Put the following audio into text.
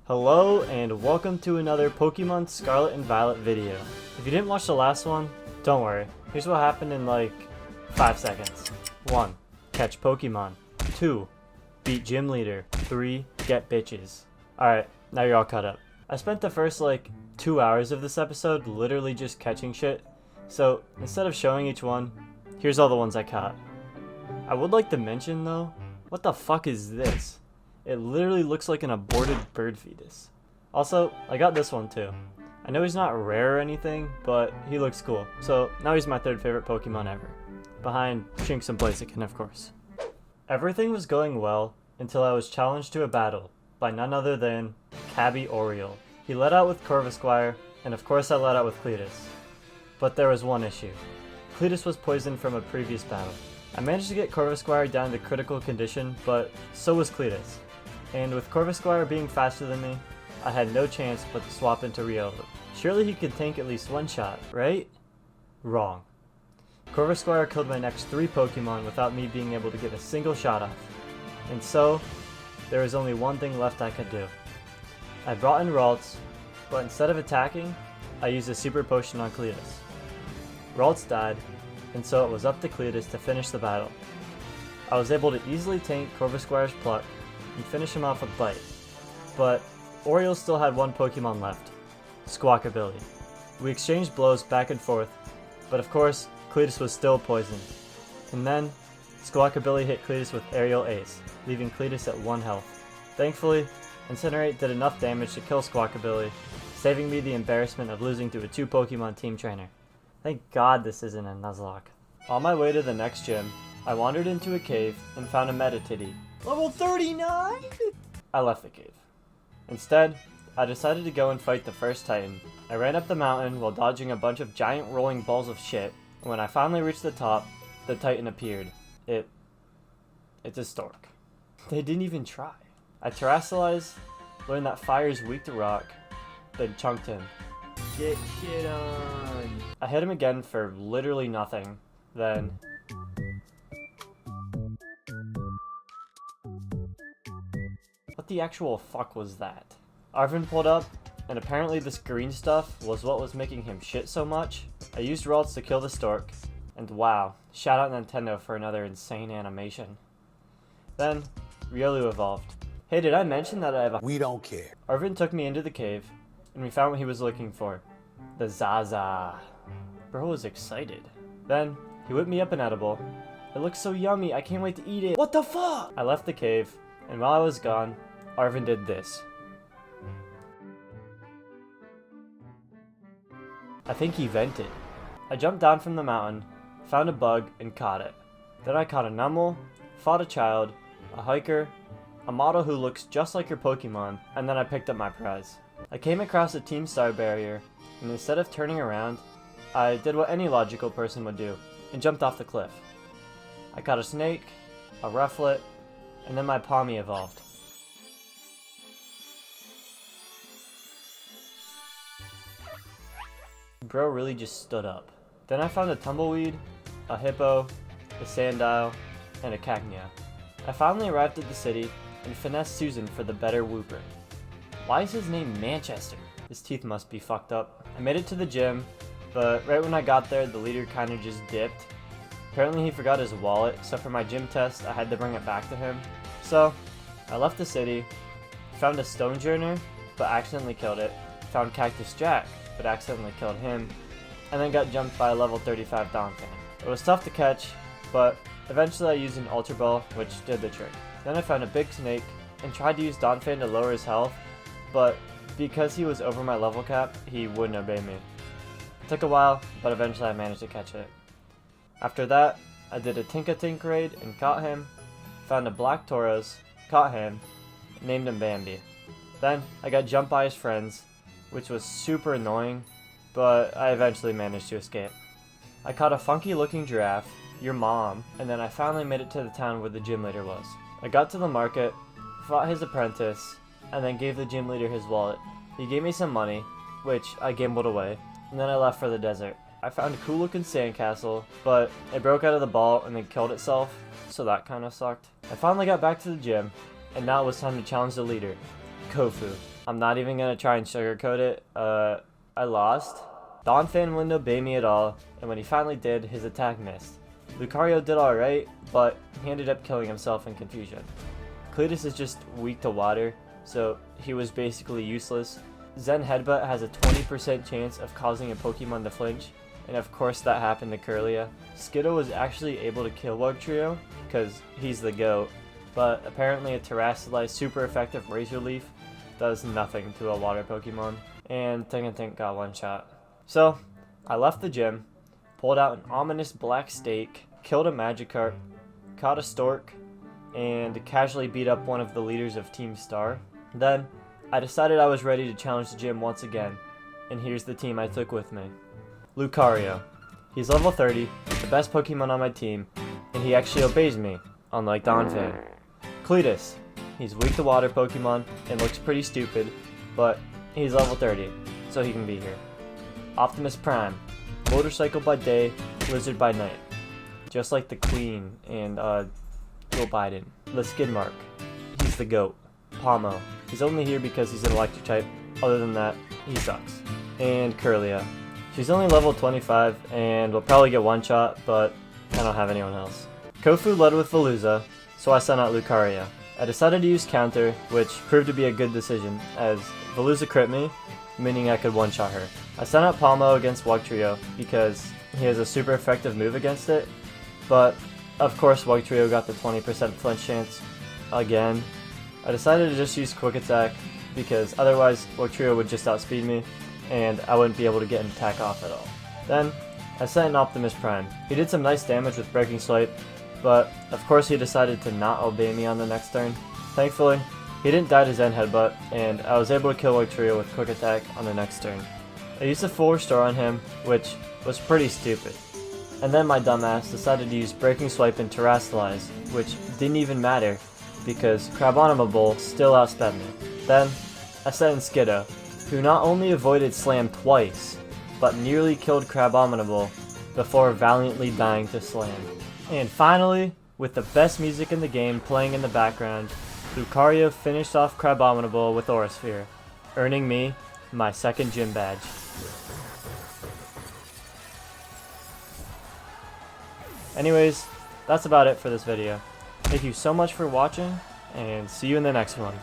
Hello and welcome to another Pokemon Scarlet and Violet video. If you didn't watch the last one, don't worry. Here's what happened in like 5 seconds. 1. Catch Pokemon. 2. Beat Gym Leader. 3. Get bitches. Alright, now you're all caught up. I spent the first 2 hours of this episode literally just catching shit. So instead of showing each one, here's all the ones I caught. I would like to mention though, what the fuck is this? It literally looks like an aborted bird fetus. Also, I got this one too. I know he's not rare or anything, but he looks cool. So now he's my third favorite Pokemon ever. Behind Shinx and Blaziken, of course. Everything was going well until I was challenged to a battle by none other than Cabby Oriole. He led out with Corvisquire, and of course I led out with Cletus. But there was one issue. Cletus was poisoned from a previous battle. I managed to get Corvisquire down to critical condition, but so was Cletus. And with Corvisquire being faster than me, I had no chance but to swap into Riolu. Surely he could tank at least one shot, right? Wrong. Corvisquire killed my next 3 Pokemon without me being able to get a single shot off. And so, there was only one thing left I could do. I brought in Ralts, but instead of attacking, I used a Super Potion on Cletus. Ralts died, and so it was up to Cletus to finish the battle. I was able to easily tank Corvisquire's Pluck and finish him off with Bite. But Oriole still had one Pokemon left, Squawkabilly. We exchanged blows back and forth, but of course, Cletus was still poisoned. And then, Squawkabilly hit Cletus with Aerial Ace, leaving Cletus at 1 health. Thankfully, Incinerate did enough damage to kill Squawkabilly, saving me the embarrassment of losing to a 2 Pokemon team trainer. Thank God this isn't a Nuzlocke. On my way to the next gym, I wandered into a cave and found a Metatitty. Level 39?! I left the cave. Instead, I decided to go and fight the first Titan. I ran up the mountain while dodging a bunch of giant rolling balls of shit, and when I finally reached the top, the Titan appeared. It's a Stork. They didn't even try. I terrestrialized, learned that fire is weak to rock, then chunked him. Get shit on! I hit him again for literally nothing, then... What the actual fuck was that? Arvin pulled up, and apparently this green stuff was what was making him shit so much. I used Ralts to kill the Stork, and wow, shout out Nintendo for another insane animation. Then, Riolu evolved. Hey, did I mention that I have a— We don't care. Arvin took me into the cave, and we found what he was looking for. The Zaza. Bro was excited. Then, he whipped me up an edible. It looks so yummy, I can't wait to eat it. What the fuck? I left the cave, and while I was gone, Arvin did this. I think he vented. I jumped down from the mountain, found a bug, and caught it. Then I caught a Numel, fought a child, a hiker, a model who looks just like your Pokemon, and then I picked up my prize. I came across a Team Star barrier, and instead of turning around, I did what any logical person would do, and jumped off the cliff. I caught a snake, a rufflet, and then my Palmy evolved. Bro really just stood up. Then I found a Tumbleweed, a Hippo, a Sandile, and a Cacnea. I finally arrived at the city and finessed Susan for the better Wooper. Why is his name Manchester? His teeth must be fucked up. I made it to the gym, but right when I got there, the leader kinda just dipped. Apparently he forgot his wallet, so for my gym test, I had to bring it back to him. So, I left the city, found a Stonejourner, but accidentally killed it, found Cactus Jack, but accidentally killed him, and then got jumped by a level 35 Donphan. It was tough to catch, but eventually I used an Ultra Ball, which did the trick. Then I found a big snake, and tried to use Donphan to lower his health, but because he was over my level cap, he wouldn't obey me. It took a while, but eventually I managed to catch it. After that, I did a Tinka-Tink raid and caught him, found a Black Tauros, caught him, named him Bambi. Then, I got jumped by his friends, which was super annoying, but I eventually managed to escape. I caught a funky looking giraffe, your mom, and then I finally made it to the town where the gym leader was. I got to the market, fought his apprentice, and then gave the gym leader his wallet. He gave me some money, which I gambled away, and then I left for the desert. I found a cool looking sandcastle, but it broke out of the ball and then killed itself, so that kinda sucked. I finally got back to the gym, and now it was time to challenge the leader, Kofu. I'm not even gonna try and sugarcoat it. I lost. Donphan wouldn't obey me at all, and when he finally did, his attack missed. Lucario did alright, but he ended up killing himself in confusion. Cletus is just weak to water, so he was basically useless. Zen Headbutt has a 20% chance of causing a Pokemon to flinch, and of course that happened to Curlia. Skiddo was actually able to kill Wugtrio, because he's the GOAT, but apparently a Terrasilize super effective Razor Leaf does nothing to a water Pokemon, and Tink got one shot. So, I left the gym, pulled out an ominous black stake, killed a Magikarp, caught a Stork, and casually beat up one of the leaders of Team Star. Then, I decided I was ready to challenge the gym once again, and here's the team I took with me. Lucario. He's level 30, the best Pokemon on my team, and he actually obeys me, unlike Donphan. Cletus. He's weak to water Pokemon and looks pretty stupid, but he's level 30, so he can be here. Optimus Prime. Motorcycle by day, lizard by night. Just like the Queen and Joe Biden. The Skidmark. He's the GOAT. Palmo. He's only here because he's an electric type. Other than that, he sucks. And Curlia. She's only level 25 and will probably get one shot, but I don't have anyone else. Kofu led with Veluza, so I sent out Lucario. I decided to use Counter, which proved to be a good decision, as Veluza crit me, meaning I could one-shot her. I sent out Palmo against Wugtrio because he has a super effective move against it, but of course Wugtrio got the 20% flinch chance again. I decided to just use Quick Attack because otherwise Wugtrio would just outspeed me and I wouldn't be able to get an attack off at all. Then I sent an Optimus Prime. He did some nice damage with Breaking Swipe, but of course he decided to not obey me on the next turn. Thankfully, he didn't die to Zen Headbutt, and I was able to kill Wugtrio with Quick Attack on the next turn. I used a full restore on him, which was pretty stupid. And then my dumbass decided to use Breaking Swipe and Terrasilize, which didn't even matter, because Crabominable still outsped me. Then, I sent in Skiddo, who not only avoided Slam twice, but nearly killed Crabominable before valiantly dying to Slam. And finally, with the best music in the game playing in the background, Lucario finished off Crabominable with Aura Sphere, earning me my second gym badge. Anyways, that's about it for this video. Thank you so much for watching, and see you in the next one.